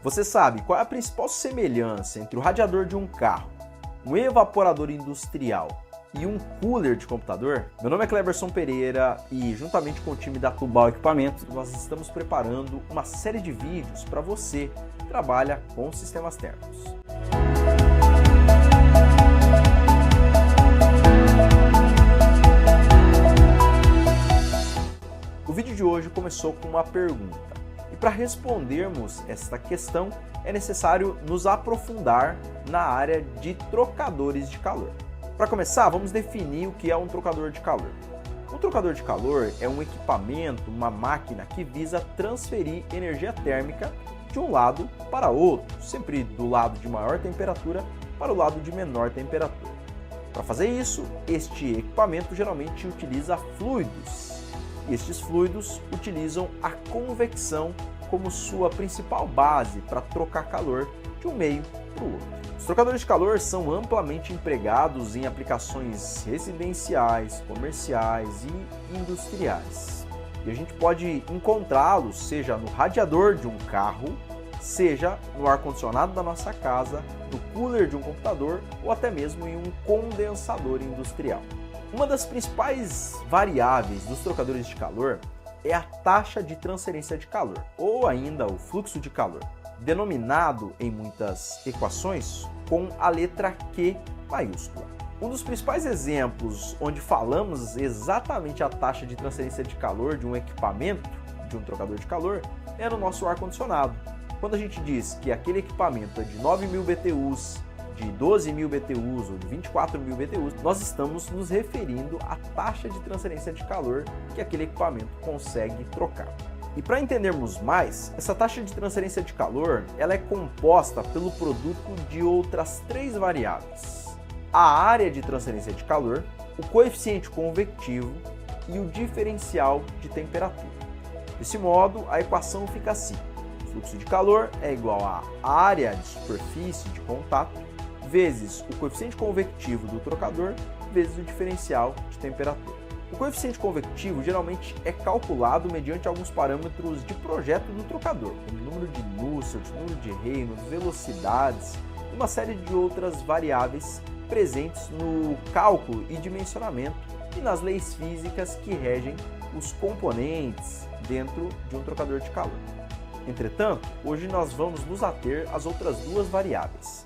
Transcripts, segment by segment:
Você sabe qual é a principal semelhança entre o radiador de um carro, um evaporador industrial e um cooler de computador? Meu nome é Cleberson Pereira e, juntamente com o time da Tubal Equipamentos, nós estamos preparando uma série de vídeos para você que trabalha com sistemas térmicos. O vídeo de hoje começou com uma pergunta. E para respondermos esta questão, é necessário nos aprofundar na área de trocadores de calor. Para começar, vamos definir o que é um trocador de calor. Um trocador de calor é um equipamento, uma máquina que visa transferir energia térmica de um lado para outro, sempre do lado de maior temperatura para o lado de menor temperatura. Para fazer isso, este equipamento geralmente utiliza fluidos. E estes fluidos utilizam a convecção como sua principal base para trocar calor de um meio para o outro. Os trocadores de calor são amplamente empregados em aplicações residenciais, comerciais e industriais. E a gente pode encontrá-los seja no radiador de um carro, seja no ar-condicionado da nossa casa, no cooler de um computador ou até mesmo em um condensador industrial. Uma das principais variáveis dos trocadores de calor é a taxa de transferência de calor, ou ainda o fluxo de calor, denominado em muitas equações com a letra Q maiúscula. Um dos principais exemplos onde falamos exatamente a taxa de transferência de calor de um equipamento, de um trocador de calor, é no nosso ar-condicionado. Quando a gente diz que aquele equipamento é de 9.000 BTUs, de 12.000 BTUs ou de 24.000 BTUs, nós estamos nos referindo à taxa de transferência de calor que aquele equipamento consegue trocar. E para entendermos mais, essa taxa de transferência de calor ela é composta pelo produto de outras três variáveis: a área de transferência de calor, o coeficiente convectivo e o diferencial de temperatura. Desse modo, a equação fica assim: o fluxo de calor é igual à área de superfície de contato vezes o coeficiente convectivo do trocador vezes o diferencial de temperatura. O coeficiente convectivo geralmente é calculado mediante alguns parâmetros de projeto do trocador, como número de Nusselt, número de Reynolds, velocidades e uma série de outras variáveis presentes no cálculo e dimensionamento e nas leis físicas que regem os componentes dentro de um trocador de calor. Entretanto, hoje nós vamos nos ater às outras duas variáveis: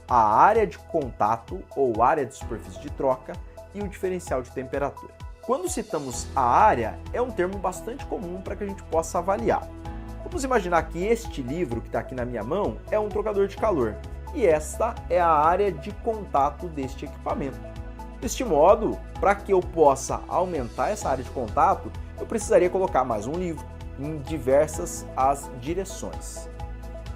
a área de contato ou área de superfície de troca e o diferencial de temperatura. Quando citamos a área, é um termo bastante comum para que a gente possa avaliar. Vamos imaginar que este livro que está aqui na minha mão é um trocador de calor e esta é a área de contato deste equipamento. Deste modo, para que eu possa aumentar essa área de contato, eu precisaria colocar mais um livro em diversas as direções.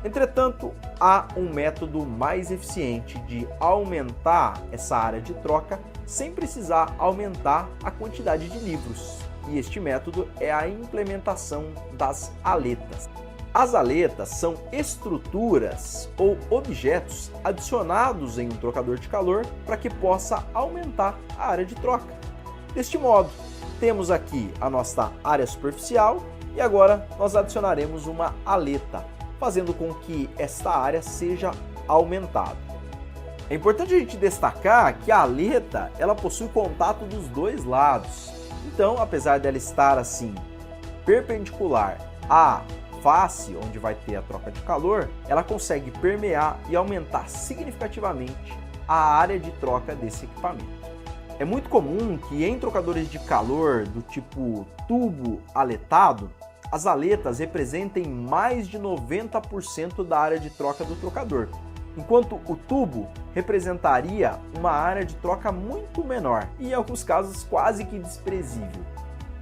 Entretanto, há um método mais eficiente de aumentar essa área de troca sem precisar aumentar a quantidade de livros. E este método é a implementação das aletas. As aletas são estruturas ou objetos adicionados em um trocador de calor para que possa aumentar a área de troca. Deste modo, temos aqui a nossa área superficial e agora nós adicionaremos uma aleta, fazendo com que esta área seja aumentada. É importante a gente destacar que a aleta ela possui contato dos dois lados. Então, apesar dela estar assim perpendicular à face onde vai ter a troca de calor, ela consegue permear e aumentar significativamente a área de troca desse equipamento. É muito comum que em trocadores de calor do tipo tubo aletado, as aletas representem mais de 90% da área de troca do trocador, enquanto o tubo representaria uma área de troca muito menor e, em alguns casos, quase que desprezível.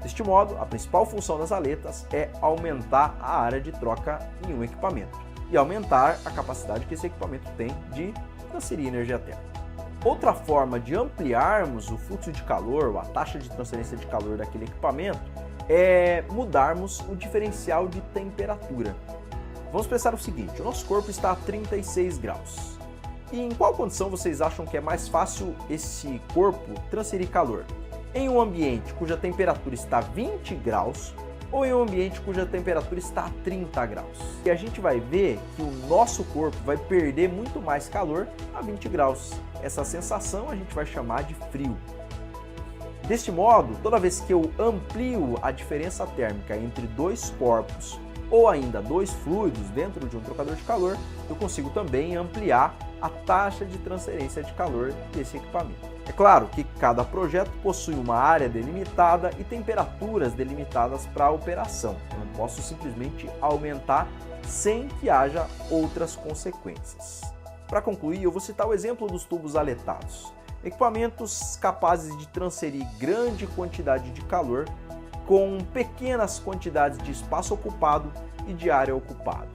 Deste modo, a principal função das aletas é aumentar a área de troca em um equipamento e aumentar a capacidade que esse equipamento tem de transferir energia térmica. Outra forma de ampliarmos o fluxo de calor, ou a taxa de transferência de calor daquele equipamento, é mudarmos o diferencial de temperatura. Vamos pensar o seguinte: o nosso corpo está a 36 graus. E em qual condição vocês acham que é mais fácil esse corpo transferir calor? Em um ambiente cuja temperatura está 20 graus ou em um ambiente cuja temperatura está a 30 graus. E a gente vai ver que o nosso corpo vai perder muito mais calor a 20 graus. Essa sensação a gente vai chamar de frio. Deste modo, toda vez que eu amplio a diferença térmica entre dois corpos ou ainda dois fluidos dentro de um trocador de calor, eu consigo também ampliar a taxa de transferência de calor desse equipamento. É claro que cada projeto possui uma área delimitada e temperaturas delimitadas para a operação. Eu não posso simplesmente aumentar sem que haja outras consequências. Para concluir, eu vou citar o exemplo dos tubos aletados. Equipamentos capazes de transferir grande quantidade de calor com pequenas quantidades de espaço ocupado e de área ocupada.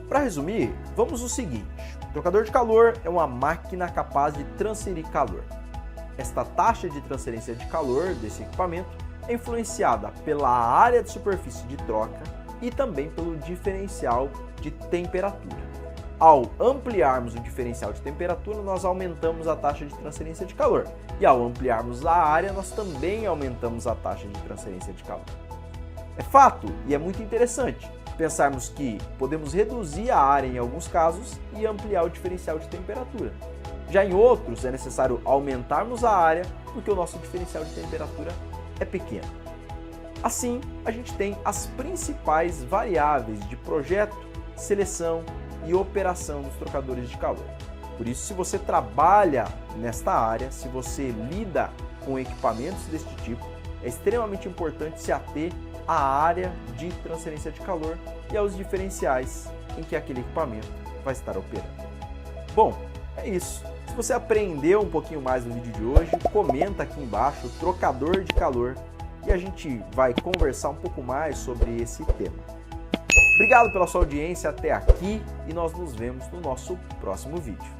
Para resumir, vamos ao seguinte: o trocador de calor é uma máquina capaz de transferir calor. Esta taxa de transferência de calor desse equipamento é influenciada pela área de superfície de troca e também pelo diferencial de temperatura. Ao ampliarmos o diferencial de temperatura, nós aumentamos a taxa de transferência de calor. E ao ampliarmos a área, nós também aumentamos a taxa de transferência de calor. É fato, e é muito interessante, pensarmos que podemos reduzir a área em alguns casos e ampliar o diferencial de temperatura. Já em outros, é necessário aumentarmos a área porque o nosso diferencial de temperatura é pequeno. Assim, a gente tem as principais variáveis de projeto, seleção e operação dos trocadores de calor. Por isso, se você trabalha nesta área, se você lida com equipamentos deste tipo, é extremamente importante se ater à área de transferência de calor e aos diferenciais em que aquele equipamento vai estar operando. Bom, é isso. Se você aprendeu um pouquinho mais no vídeo de hoje, comenta aqui embaixo trocador de calor e a gente vai conversar um pouco mais sobre esse tema. Obrigado pela sua audiência até aqui e nós nos vemos no nosso próximo vídeo.